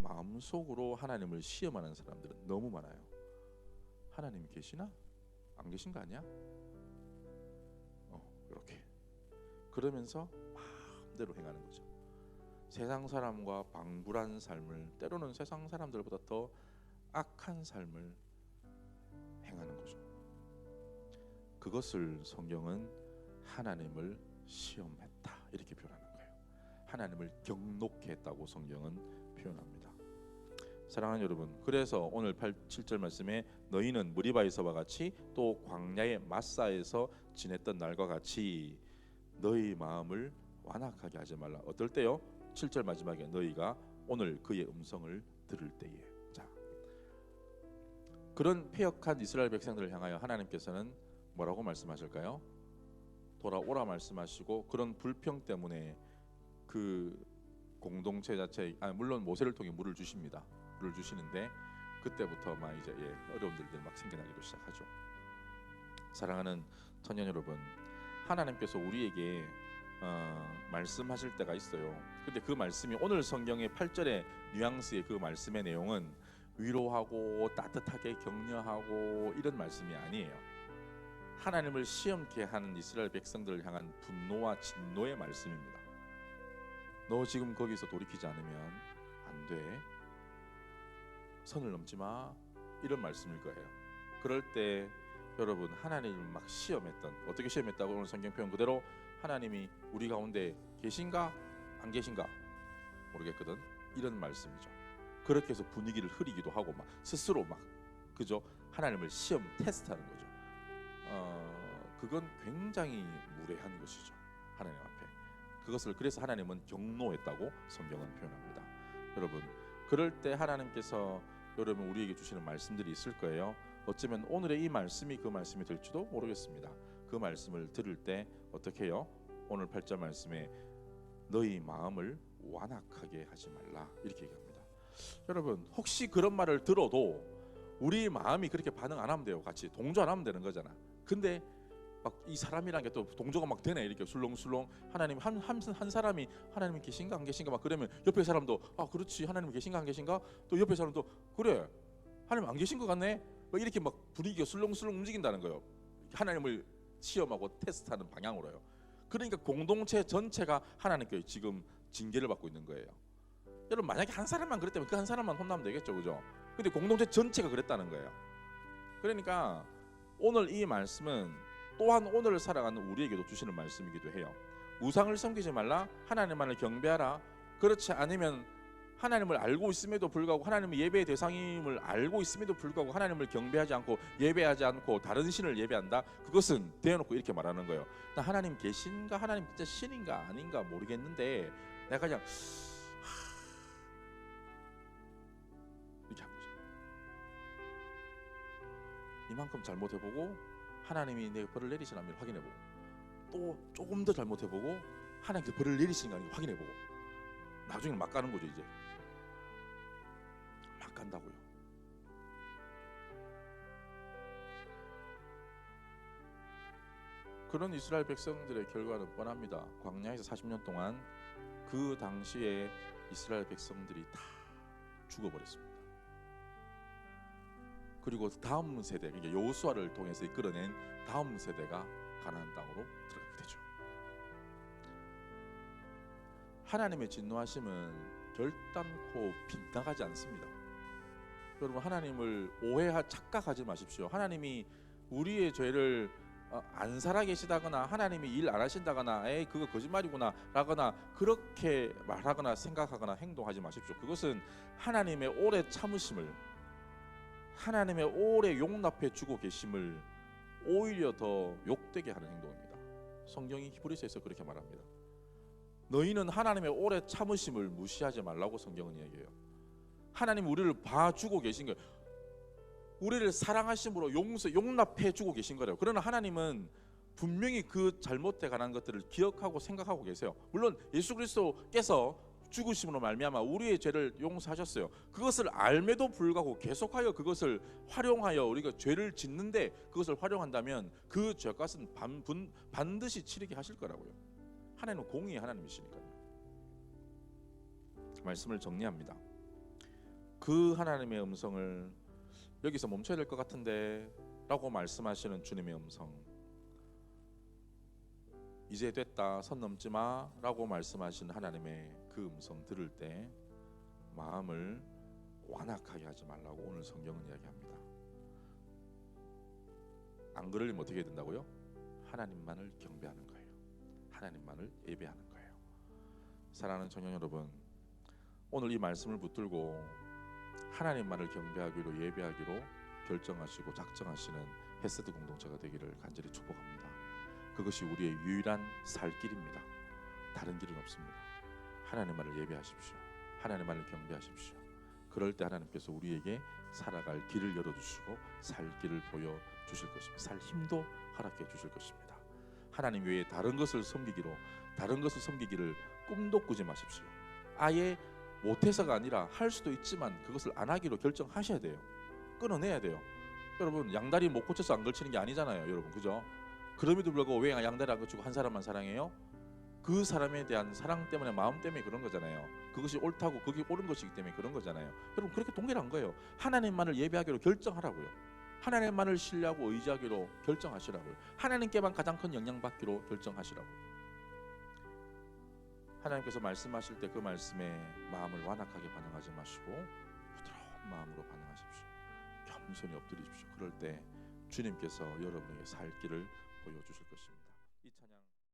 마음속으로 하나님을 시험하는 사람들은 너무 많아요. 하나님이 계시나? 안 계신 거 아니야? 이렇게 그러면서 마음대로 행하는 거죠. 세상 사람과 방불한 삶을, 때로는 세상 사람들보다 더 악한 삶을 행하는 거죠. 그것을 성경은 하나님을 시험했다 이렇게 표현하는 거예요. 하나님을 경록케 했다고 성경은 표현합니다. 사랑하는 여러분, 그래서 오늘 7절 말씀에 너희는 무리바에서와 같이 또 광야의 마사에서 지냈던 날과 같이 너희 마음을 완악하게 하지 말라. 어떨 때요? 7절 마지막에 너희가 오늘 그의 음성을 들을 때에. 자, 그런 패역한 이스라엘 백성들을 향하여 하나님께서는 뭐라고 말씀하실까요? 돌아오라 말씀하시고, 그런 불평 때문에 그 공동체 자체, 물론 모세를 통해 물을 주십니다. 물을 주시는데 그때부터 막 이제 어려운 일들이 막 생겨나기도 시작하죠. 사랑하는 청년 여러분, 하나님께서 우리에게 말씀하실 때가 있어요. 근데 그 말씀이 오늘 성경의 8절의 뉘앙스의 그 말씀의 내용은 위로하고 따뜻하게 격려하고 이런 말씀이 아니에요. 하나님을 시험케 하는 이스라엘 백성들을 향한 분노와 진노의 말씀입니다. 너 지금 거기서 돌이키지 않으면 안 돼. 선을 넘지 마. 이런 말씀일 거예요. 그럴 때 여러분, 하나님을 막 시험했던, 어떻게 시험했다고? 오늘 성경 표현 그대로 하나님이 우리 가운데 계신가 안 계신가 모르겠거든, 이런 말씀이죠. 그렇게 해서 분위기를 흐리기도 하고 막 스스로 막 그죠? 하나님을 시험 테스트하는 거죠. 그건 굉장히 무례한 것이죠. 하나님 앞에. 그것을 그래서 하나님은 경노했다고 성경은 표현합니다. 여러분, 그럴 때 하나님께서 여러분 우리에게 주시는 말씀들이 있을 거예요. 어쩌면 오늘의 이 말씀이 그 말씀이 될지도 모르겠습니다. 그 말씀을 들을 때 어떻게 해요? 오늘 8절 말씀에 너희 마음을 완악하게 하지 말라 이렇게 얘기합니다. 여러분, 혹시 그런 말을 들어도 우리 마음이 그렇게 반응 안 하면 돼요. 같이 동조 안 하면 되는 거잖아. 근데 막 이 사람이란 게 또 동조가 막 되네. 이렇게 술렁술렁 하나님 한 사람이 하나님이 계신가 안 계신가 막 그러면 옆에 사람도 그렇지 하나님 계신가 안 계신가, 또 옆에 사람도 그래 하나님 안 계신 것 같네, 막 이렇게 막 분위기가 술렁술렁 움직인다는 거예요. 하나님을 시험하고 테스트하는 방향으로요. 그러니까 공동체 전체가 하나님께 지금 징계를 받고 있는 거예요. 여러분, 만약에 한 사람만 그랬다면 그 한 사람만 혼나면 되겠죠, 그죠? 근데 공동체 전체가 그랬다는 거예요. 그러니까 오늘 이 말씀은 또한 오늘을 살아가는 우리에게도 주시는 말씀이기도 해요. 우상을 섬기지 말라, 하나님만을 경배하라. 그렇지 않으면 하나님을 알고 있음에도 불구하고, 하나님의 예배의 대상임을 알고 있음에도 불구하고 하나님을 경배하지 않고 예배하지 않고 다른 신을 예배한다. 그것은 대놓고 이렇게 말하는 거예요. 나 하나님 계신가, 하나님 진짜 신인가 아닌가 모르겠는데 내가 그냥 이렇게 한 거죠. 이만큼 잘못해보고 하나님이 내 벌을 내리시나 확인해보고, 또 조금 더 잘못해보고 하나님께서 벌을 내리시는 거 아닌가 확인해보고, 나중에는 막 가는 거죠. 이제 막 간다고요. 그런 이스라엘 백성들의 결과는 뻔합니다. 광야에서 40년 동안 그 당시에 이스라엘 백성들이 다 죽어버렸습니다. 그리고 다음 세대, 이게 여호수아를 통해서 이끌어낸 다음 세대가 가나안 땅으로 들어가게 되죠. 하나님의 진노하심은 결단코 빗나가지 않습니다. 여러분, 하나님을 착각하지 마십시오. 하나님이 우리의 죄를 안 살아계시다거나 하나님이 일 안 하신다거나 에이 그거 거짓말이구나 라거나 그렇게 말하거나 생각하거나 행동하지 마십시오. 그것은 하나님의 오래 참으심을, 하나님의 오래 용납해 주고 계심을 오히려 더 욕되게 하는 행동입니다. 성경이 히브리서에서 그렇게 말합니다. 너희는 하나님의 오래 참으심을 무시하지 말라고 성경은 얘기해요. 하나님 우리를 봐주고 계신 거예요. 우리를 사랑하심으로 용납해 주고 계신 거래요. 그러나 하나님은 분명히 그 잘못에 관한 것들을 기억하고 생각하고 계세요. 물론 예수 그리스도께서 죽으심으로 말미암아 우리의 죄를 용서하셨어요. 그것을 알매도 불구하고 계속하여 그것을 활용하여 우리가 죄를 짓는데 그것을 활용한다면 그 죄값은 반드시 치르게 하실 거라고요. 하나님은 공의의 하나님이시니까요. 말씀을 정리합니다. 그 하나님의 음성을 여기서 멈춰야 될 것 같은데 라고 말씀하시는 주님의 음성, 이제 됐다 선 넘지 마 라고 말씀하시는 하나님의 그 음성 들을 때 마음을 완악하게 하지 말라고 오늘 성경은 이야기합니다. 안 그러려면 어떻게 해야 된다고요? 하나님만을 경배하는 거예요. 하나님만을 예배하는 거예요. 사랑하는 청년 여러분, 오늘 이 말씀을 붙들고 하나님만을 경배하기로 예배하기로 결정하시고 작정하시는 헤세드 공동체가 되기를 간절히 축복합니다. 그것이 우리의 유일한 살 길입니다. 다른 길은 없습니다. 하나님만을 예배하십시오. 하나님만을 경배하십시오. 그럴 때 하나님께서 우리에게 살아갈 길을 열어주시고 살 길을 보여주실 것입니다. 살 힘도 허락해 주실 것입니다. 하나님 외에 다른 것을 섬기기를 꿈도 꾸지 마십시오. 아예 못해서가 아니라 할 수도 있지만 그것을 안 하기로 결정하셔야 돼요. 끊어내야 돼요. 여러분, 양다리 못 고쳐서 안 걸치는 게 아니잖아요. 여러분, 그죠? 그럼에도 불구하고 왜 양다리 안 걸치고 한 사람만 사랑해요? 그 사람에 대한 사랑 때문에, 마음 때문에 그런 거잖아요. 그것이 옳다고, 그게 옳은 것이기 때문에 그런 거잖아요. 여러분, 그렇게 동일한 거예요. 하나님만을 예배하기로 결정하라고요. 하나님만을 신뢰하고 의지하기로 결정하시라고요. 하나님께만 가장 큰 영향받기로 결정하시라고요. 하나님께서 말씀하실 때 그 말씀에 마음을 완악하게 반응하지 마시고 부드러운 마음으로 반응하십시오. 겸손히 엎드리십시오. 그럴 때 주님께서 여러분에게 살 길을 보여주실 것입니다.